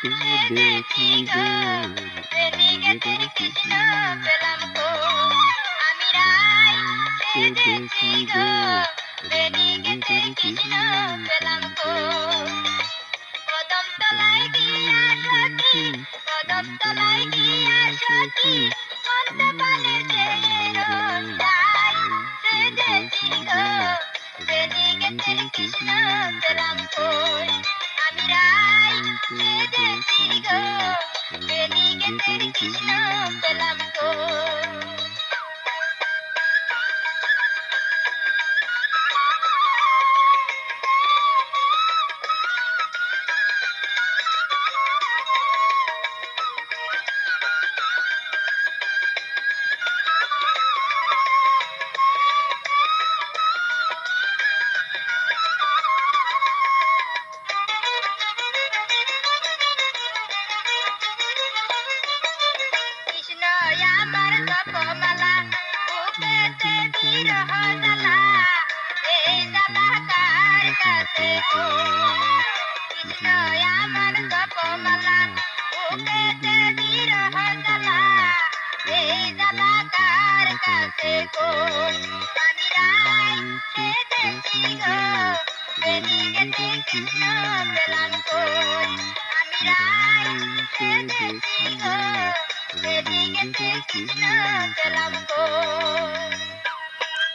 দেখি গো রেলিগেটের কৃষ্ণ পেলাম কই। আমি রাই সেজেছি গো রেলিগেটের কৃষ্ণ পেলাম কই। কদম তলায় গিয়া সখী, কদম তলায় গিয়া সখী, মনটা পানে চেয়ে রই সেজেছি গো রেলিগেটের কৃষ্ণ পেলাম কই। আমি রাই সেজেছি গো রেলিগেটের কৃষ্ণ পেলাম কই। কৃষ্ণ আমার জপমালা, বুকেতে বিরহ জ্বালা, এই জ্বালা কার কাছে কই। কৃষ্ণ আমার জপমালা, বুকেতে বিরহ জ্বালা, এই জ্বালা কার কাছে কই। আমি রাই সেজেছি গো রেলিগেটের কৃষ্ণ পেলাম কই। আমি রাই সেজেছি গো রেলিগেটের কৃষ্ণ পেলাম কই।